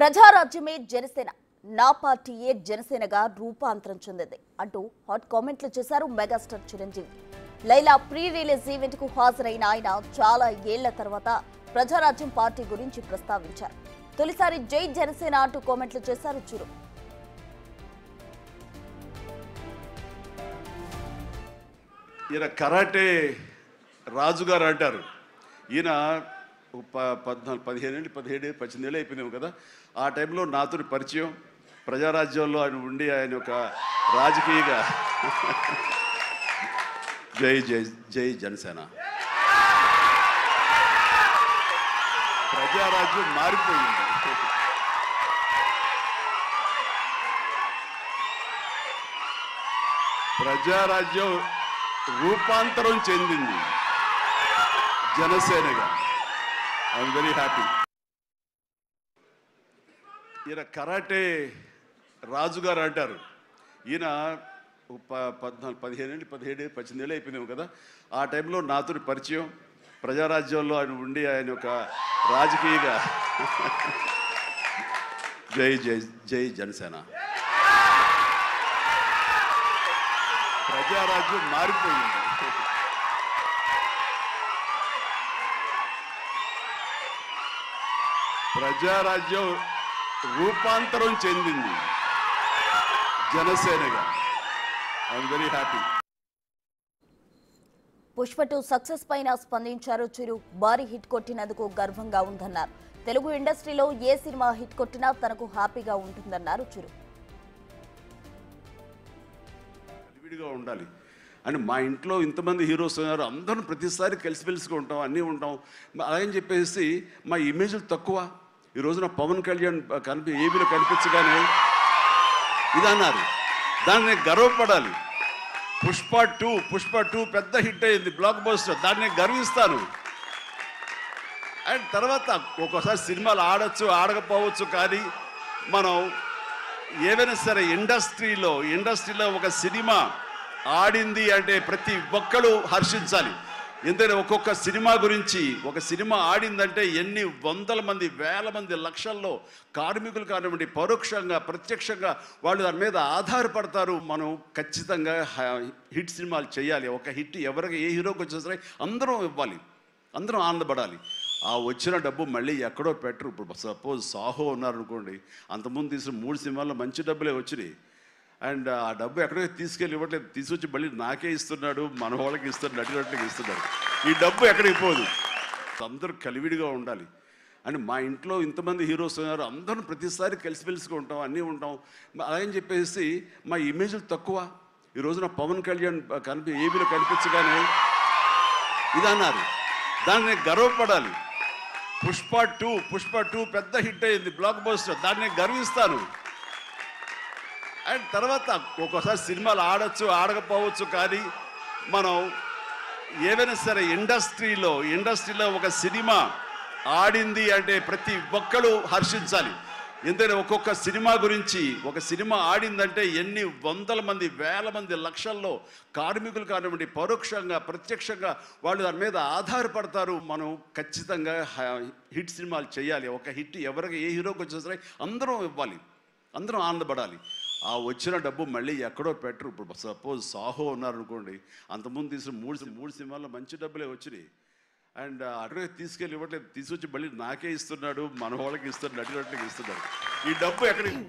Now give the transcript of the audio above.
ప్రజారాజ్యమే జనసేన, నా పార్టీయే జనసేనగా రూపాంతరం చెందింది అంటూ హాట్ కామెంట్లు చేశారు megastar Chiranjeevi. Laila pre release event కు హాజరైన ఆయన చాలా ఏళ్ల తర్వాత ప్రజారాజ్యం పార్టీ గురించి ప్రస్తావించారు. తొలిసారి జై జనసేన అంటూ కామెంట్లు చేశారు చిరు. ఈయన కరాటే రాజుగారు అంటారు. ఈయన 17 ఏళ్ళు అయిపోయినాము కదా. ఆ టైంలో నాతో పరిచయం, ప్రజారాజ్యంలో ఆయన ఉండి ఆయన ఒక రాజకీయగా జై జై జై జనసేన, ప్రజారాజ్యం మారిపోయింది. ప్రజారాజ్యం రూపాంతరం చెందింది జనసేనగా. I'm very happy. ఈయన కరాటే రాజుగారు అంటారు. ఈయన 18 ఏళ్ళు అయిపోయినాము కదా. ఆ టైంలో నాతో పరిచయం, ప్రజారాజ్యంలో ఆయన ఉండి ఆయన ఒక రాజకీయగా జై జై జై జనసేన, ప్రజారాజ్యం మారిపోయింది. ప్రజారాజ్యం రూపాంతరం చెందింది జనసేనగా. I'm very happy. Pushpa 2 success పైన స్పందించారు చిరు. భారీ హిట్ కొట్టినందుకు గర్వంగా ఉందన్నారు. తెలుగు ఇండస్ట్రీలో ఏ సినిమా హిట్ కొట్టినా తనకు హ్యాపీగా ఉంటుందన్నారు చిరు. కలివిడిగా ఉండాలి అని మా ఇంట్లో ఇంతమంది హీరోస్ ఉన్నారు, అందరం ప్రతిసారి కలిసిమెలిసిగా ఉంటాం, అన్నీ ఉంటాం. అలాగని చెప్పేసి మా ఇమేజ్లు తక్కువ. ఈ రోజున పవన్ కళ్యాణ్ ఏబీలో కనిపించగానే ఇది అన్నారు, దాన్ని నేను గర్వపడాలి. పుష్ప 2 పెద్ద హిట్ అయింది, బ్లాక్ బస్టర్, దాన్ని నేను గర్విస్తాను. అండ్ తర్వాత ఒక్కోసారి సినిమాలు ఆడచ్చు ఆడకపోవచ్చు, కానీ మనం ఏవైనా సరే ఇండస్ట్రీలో ఒక సినిమా ఆడింది అంటే ప్రతి ఒక్కరు హర్షించాలి. ఎందుకంటే ఒక్కొక్క సినిమా గురించి, ఒక సినిమా ఆడిందంటే ఎన్ని వందల మంది, వేల మంది, లక్షల్లో కార్మికులు కానివ్వండి, పరోక్షంగా ప్రత్యక్షంగా వాళ్ళు దాని మీద ఆధారపడతారు. మనం ఖచ్చితంగా హిట్ సినిమాలు చేయాలి. ఒక హిట్ ఎవరికి ఏ హీరోకి వచ్చేసరికి అందరం ఇవ్వాలి, అందరం ఆనందపడాలి. ఆ వచ్చిన డబ్బు మళ్ళీ ఎక్కడో పెట్టరు. ఇప్పుడు సపోజ్ సాహో ఉన్నారనుకోండి, అంతకుముందు తీసిన 3 సినిమాల్లో మంచి డబ్బులే వచ్చినాయి. అండ్ ఆ డబ్బు ఎక్కడో తీసుకెళ్ళి ఇవ్వట్లేదు, తీసుకొచ్చి మళ్ళీ నాకే ఇస్తున్నాడు, మన వాళ్ళకి ఇస్తున్నాడు, నటినట్లకి ఇస్తున్నాడు. ఈ డబ్బు ఎక్కడికి పోదు. అందరూ కలివిడిగా ఉండాలి అని మా ఇంట్లో ఇంతమంది హీరోస్ ఉన్నారు, అందరం ప్రతిసారి కలిసిమెలిసిగా ఉంటాం, అన్నీ ఉంటాం. అలాగని చెప్పేసి మా ఇమేజ్లు తక్కువ. ఈ రోజున పవన్ కళ్యాణ్ ఏబీలో కనిపించగానే ఇది అన్నారు, దాన్ని నేను గర్వపడాలి. పుష్ప 2 పెద్ద హిట్ అయింది, బ్లాక్ బస్టర్, దాన్ని నేను గర్విస్తాను. అండ్ తర్వాత ఒక్కోసారి సినిమాలు ఆడచ్చు ఆడకపోవచ్చు, కానీ మనం ఏవైనా సరే ఇండస్ట్రీలో ఒక సినిమా ఆడింది అంటే ప్రతి ఒక్కరు హర్షించాలి. ఎందుకంటే ఒక్కొక్క సినిమా గురించి, ఒక సినిమా ఆడిందంటే ఎన్ని వందల మంది, వేల మంది, లక్షల్లో కార్మికులు కానివ్వండి, పరోక్షంగా ప్రత్యక్షంగా వాళ్ళు దాని మీద ఆధారపడతారు. మనం ఖచ్చితంగా హిట్ సినిమాలు చేయాలి. ఒక హిట్ ఎవరికి ఏ హీరోకి వచ్చేసరికి అందరం ఇవ్వాలి, అందరం ఆనందపడాలి. ఆ వచ్చిన డబ్బు మళ్ళీ ఎక్కడో పెట్టరు. ఇప్పుడు సపోజ్ సాహో ఉన్నారనుకోండి, అంతకుముందు తీసిన 3 సినిమాల్లో మంచి డబ్బులే వచ్చినాయి. అండ్ అక్కడికి తీసుకెళ్ళి ఇవ్వట్లేదు, తీసుకొచ్చి మళ్ళీ నాకే ఇస్తున్నాడు, మన వాళ్ళకి ఇస్తున్నాడు, నటినట్లకి ఇస్తున్నాడు. ఈ డబ్బు ఎక్కడికి